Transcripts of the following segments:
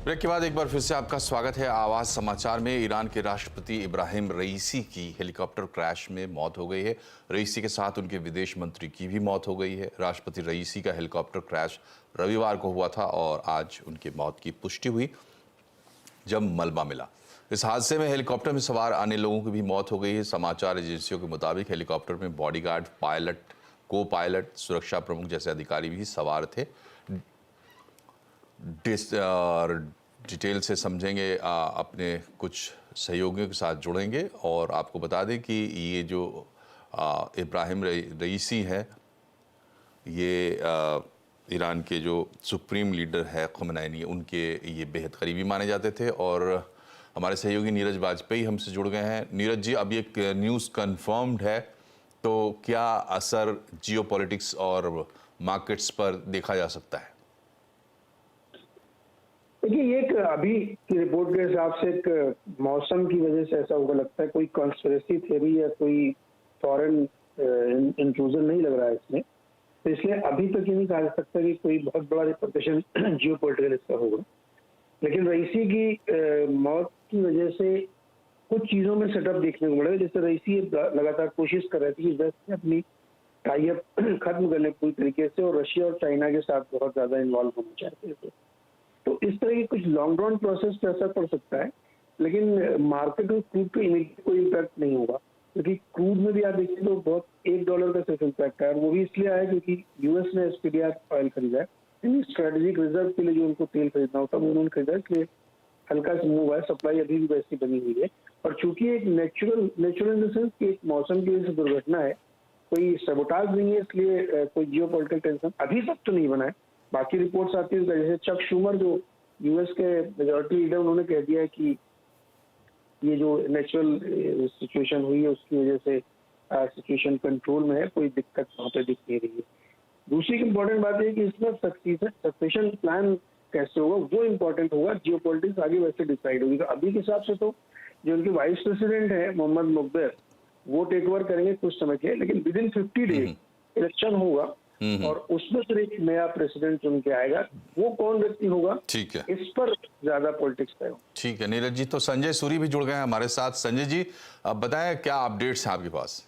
Break के बाद एक बार फिर से आपका स्वागत है आवाज समाचार में। ईरान के राष्ट्रपति इब्राहिम रईसी की हेलीकॉप्टर क्रैश में मौत हो गई है। रईसी के साथ उनके विदेश मंत्री की भी मौत हो गई है। राष्ट्रपति रईसी का हेलीकॉप्टर क्रैश रविवार को हुआ था और आज उनकी मौत की पुष्टि हुई जब मलबा मिला। इस हादसे में हेलीकॉप्टर में सवार अन्य लोगों की भी मौत हो गई है। समाचार एजेंसियों के मुताबिक हेलीकॉप्टर में बॉडीगार्ड, पायलट, को पायलट, सुरक्षा प्रमुख जैसे अधिकारी भी सवार थे। डिटेल से समझेंगे, अपने कुछ सहयोगियों के साथ जुड़ेंगे और आपको बता दें कि ये जो इब्राहिम रईसी है, ये ईरान के जो सुप्रीम लीडर है ख़ुमैनी, उनके ये बेहद करीबी माने जाते थे। और हमारे सहयोगी नीरज वाजपेयी हमसे जुड़ गए हैं। नीरज जी, अब ये न्यूज़ कंफर्म्ड है, तो क्या असर जियोपॉलिटिक्स और मार्केट्स पर देखा जा सकता है? देखिए, ये एक अभी की रिपोर्ट के हिसाब से एक मौसम की वजह से ऐसा होगा लगता है। कोई कॉन्स्पिरेसी थ्योरी या कोई फॉरेन इंट्रूजन नहीं लग रहा है इसमें। तो इसलिए अभी तक ये नहीं कहा जा सकता कि कोई बहुत बड़ा रिपरकशन जियोपॉलिटिकल इसका होगा। लेकिन रईसी की मौत की वजह से कुछ चीजों में सेटअप देखने को मिलेगा। जैसे रईसी लगातार कोशिश कर रहे थे कि वेस्ट में अपनी टाई अप खत्म करने पूरी तरीके से, और रशिया और चाइना के साथ बहुत ज्यादा इन्वॉल्व होना चाहते थे। तो इस तरह की कुछ लॉन्ग रन प्रोसेस पे असर पड़ सकता है, लेकिन मार्केट में क्रूड पे इमीडिएट कोई इम्पैक्ट नहीं होगा, क्योंकि क्रूड में भी आप देखिए तो बहुत $1 का सिर्फ इम्पैक्ट है। वो भी इसलिए आया क्योंकि यूएस ने एसपीडीआर ऑयल खरीदा है, यानी स्ट्रेटेजिक रिजर्व के लिए जो उनको तेल खरीदना होता है वो उन्होंने खरीदा, इसलिए हल्का सा मूव है। सप्लाई अभी भी वैसी बनी हुई है। और चूंकि एक नेचुरल इन द सेंस कि एक मौसम की वजह से दुर्घटना है, कोई सबोटाज नहीं है, इसलिए कोई जियोपॉलिटिकल टेंशन अभी तक तो नहीं बना है। बाकी रिपोर्ट्स आती है, जैसे चक शूमर जो यूएस के मेजॉरिटी लीडर, उन्होंने कह दिया है कि ये जो नेचुरल सिचुएशन हुई है उसकी वजह से सिचुएशन कंट्रोल में है, कोई दिक्कत वहाँ पे दिख नहीं रही है। दूसरी इम्पोर्टेंट बात है कि इसमें सक्सेशन प्लान कैसे होगा वो इम्पोर्टेंट होगा। जियोपॉलिटिक्स आगे वैसे डिसाइड होगी। तो अभी के हिसाब से तो जो उनके वाइस प्रेसिडेंट है मोहम्मद मुख्तार, वो टेक ओवर करेंगे कुछ समय के, लेकिन विद इन 50 डेज इलेक्शन होगा और उसमें फिर एक नया प्रेसिडेंट चुन के आएगा। वो कौन व्यक्ति होगा, ठीक है, इस पर ज्यादा पॉलिटिक्स है। ठीक है नीरज जी। तो संजय सूरी भी जुड़ गए हैं हमारे साथ। संजय जी, अब बताएं क्या अपडेट्स हैं आपके पास?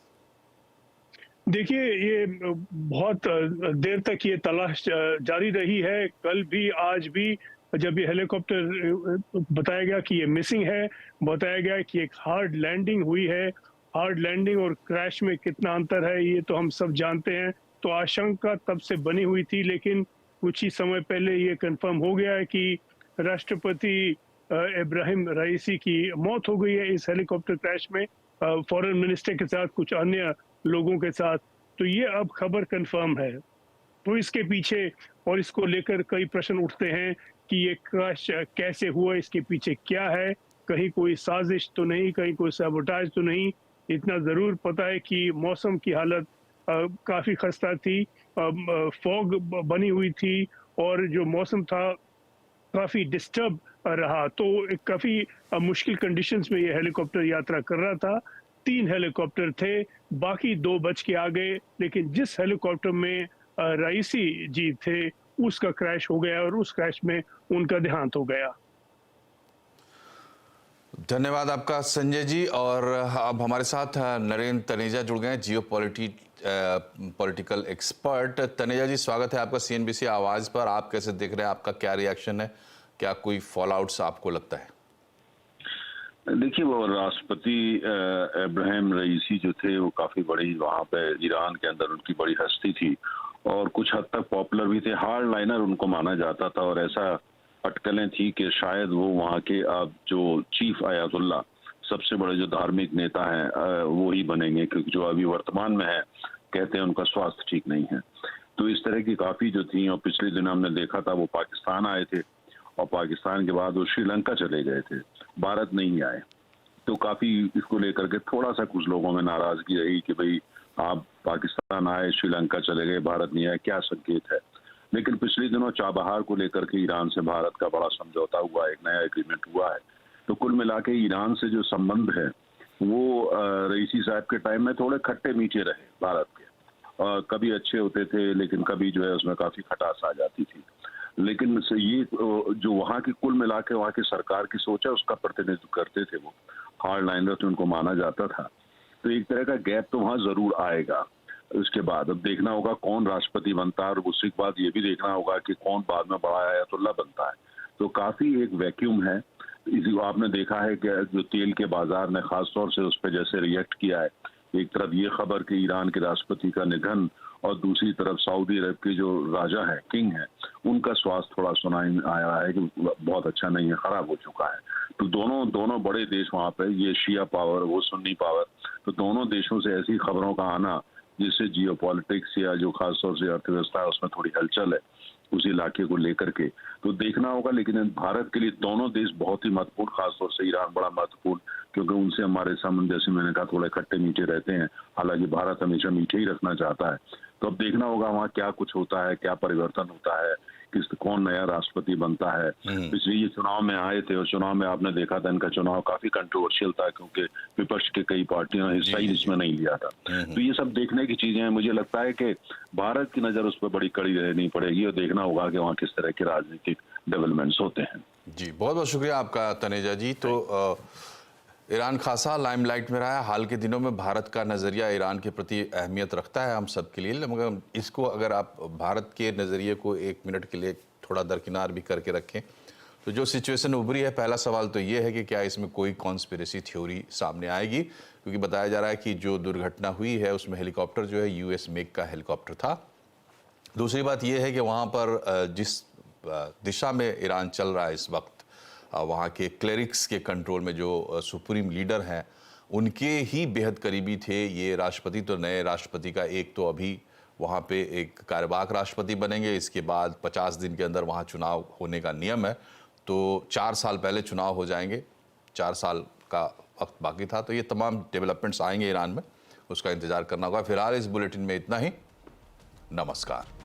देखिए, ये बहुत देर तक ये तलाश जारी रही है। कल भी आज भी जब ये हेलीकॉप्टर बताया गया कि ये मिसिंग है, बताया गया कि एक हार्ड लैंडिंग हुई है। हार्ड लैंडिंग और क्रैश में कितना अंतर है ये तो हम सब जानते हैं। तो आशंका तब से बनी हुई थी, लेकिन कुछ ही समय पहले ये कंफर्म हो गया है कि राष्ट्रपति इब्राहिम रईसी की मौत हो गई है इस हेलीकॉप्टर क्रैश में, फॉरेन मिनिस्टर के साथ कुछ अन्य लोगों के साथ। तो ये अब खबर कंफर्म है। तो इसके पीछे और इसको लेकर कई प्रश्न उठते हैं कि ये क्रैश कैसे हुआ, इसके पीछे क्या है। कहीं कोई साजिश तो नहीं, कहीं कोई सैबोटाज तो नहीं। इतना जरूर पता है कि मौसम की हालत काफी खस्ता थी, फॉग बनी हुई थी और जो मौसम था काफी डिस्टर्ब रहा। तो काफी मुश्किल कंडीशंस में ये हेलीकॉप्टर यात्रा कर रहा था। 3 हेलीकॉप्टर थे, बाकी 2 बच के आ गए, लेकिन जिस हेलीकॉप्टर में रईसी जी थे उसका क्रैश हो गया और उस क्रैश में उनका देहांत हो गया। धन्यवाद आपका संजय जी। और अब हमारे साथ नरेंद्र तनेजा जुड़ गए हैं, पॉलिटिकल एक्सपर्ट। तनेजा जी, स्वागत है आपका सीएनबीसी आवाज पर। आप कैसे देख रहे हैं, आपका क्या रिएक्शन है, क्या कोई फॉल आउट्स आपको लगता है? देखिए, वो राष्ट्रपति इब्राहिम रईसी जो थे वो काफी बड़ी वहाँ पे ईरान के अंदर उनकी बड़ी हस्ती थी और कुछ हद तक पॉपुलर भी थे। हार्ड लाइनर उनको माना जाता था और ऐसा अटकलें थी कि शायद वो वहाँ के अब जो चीफ आयतुल्ला, सबसे बड़े जो धार्मिक नेता हैं, वो ही बनेंगे, क्योंकि जो अभी वर्तमान में है कहते हैं उनका स्वास्थ्य ठीक नहीं है। तो इस तरह की काफी जो थी, और पिछले दिन हमने देखा था वो पाकिस्तान आए थे और पाकिस्तान के बाद वो श्रीलंका चले गए थे, भारत नहीं आए। तो काफी इसको लेकर के थोड़ा सा कुछ लोगों में नाराजगी रही कि भाई आप पाकिस्तान आए, श्रीलंका चले गए, भारत नहीं आए, क्या संकेत है। लेकिन पिछले दिनों चाबहार को लेकर के ईरान से भारत का बड़ा समझौता हुआ, एक नया एग्रीमेंट हुआ है। तो कुल मिला के ईरान से जो संबंध है वो रईसी साहब के टाइम में थोड़े खट्टे मीठे रहे भारत के। कभी अच्छे होते थे, लेकिन कभी जो है उसमें काफी खटास आ जाती थी। लेकिन ये जो वहाँ की कुल मिला के वहाँ की सरकार की सोच है उसका प्रतिनिधित्व करते थे वो, हार्ड लाइनर तो उनको माना जाता था। तो एक तरह का गैप तो वहाँ जरूर आएगा। उसके बाद अब देखना होगा कौन राष्ट्रपति बनता है, और उसके बाद ये भी देखना होगा कि कौन बाद में बड़ा आयतुल्ला बनता है। तो काफी एक वैक्यूम है। इसी को आपने देखा है कि जो तेल के बाजार ने खासतौर से उस पर जैसे रिएक्ट किया है, एक तरफ ये खबर कि ईरान के राष्ट्रपति का निधन, और दूसरी तरफ सऊदी अरब के जो राजा है, किंग है, उनका स्वास्थ्य थोड़ा सुनाई में आ रहा है कि बहुत अच्छा नहीं है, खराब हो चुका है। तो दोनों बड़े देश वहाँ पे, ये शिया पावर, वो सुन्नी पावर, तो दोनों देशों से ऐसी खबरों का आना जिससे जियोपॉलिटिक्स या जो खासतौर से अर्थव्यवस्था है उसमें थोड़ी हलचल है उस इलाके को लेकर के, तो देखना होगा। लेकिन भारत के लिए दोनों देश बहुत ही महत्वपूर्ण, खासतौर से ईरान बड़ा महत्वपूर्ण, क्योंकि उनसे हमारे संबंध, जैसे मैंने कहा, थोड़े खट्टे मीठे रहते हैं। हालांकि भारत हमेशा मीठे ही रखना चाहता है। तो अब देखना होगा वहाँ क्या कुछ होता है, क्या परिवर्तन होता है, कौन नया राष्ट्रपति बनता है। पिछले ये चुनाव में आए थे और चुनाव में आपने देखा था इनका चुनाव काफी कंट्रोवर्शियल था, क्योंकि विपक्ष के कई पार्टियों ने हिस्सा ही इसमें नहीं लिया था। तो ये सब देखने की चीजें हैं। मुझे लगता है कि भारत की नजर उस पर बड़ी कड़ी रहनी पड़ेगी और देखना होगा कि वहाँ किस तरह के राजनीतिक डेवलपमेंट्स होते हैं। जी, बहुत बहुत शुक्रिया आपका तनेजा जी। तो ईरान खासा लाइमलाइट में रहा है। हाल के दिनों में भारत का नज़रिया ईरान के प्रति अहमियत रखता है हम सब के लिए, मगर इसको अगर आप भारत के नज़रिए को एक मिनट के लिए थोड़ा दरकिनार भी करके रखें तो जो सिचुएशन उभरी है, पहला सवाल तो ये है कि क्या इसमें कोई कॉन्स्पिरेसी थ्योरी सामने आएगी, क्योंकि बताया जा रहा है कि जो दुर्घटना हुई है उसमें हेलीकॉप्टर जो है US मेक का हेलीकॉप्टर था। दूसरी बात यह है कि वहाँ पर जिस दिशा में ईरान चल रहा है इस वक्त, वहाँ के क्लेरिक्स के कंट्रोल में जो सुप्रीम लीडर हैं उनके ही बेहद करीबी थे ये राष्ट्रपति। तो नए राष्ट्रपति का एक तो अभी वहाँ पे एक कार्यवाहक राष्ट्रपति बनेंगे, इसके बाद 50 दिन के अंदर वहाँ चुनाव होने का नियम है, तो 4 साल पहले चुनाव हो जाएंगे। 4 साल का वक्त बाकी था। तो ये तमाम डेवलपमेंट्स आएंगे ईरान में, उसका इंतज़ार करना होगा। फिलहाल इस बुलेटिन में इतना ही। नमस्कार।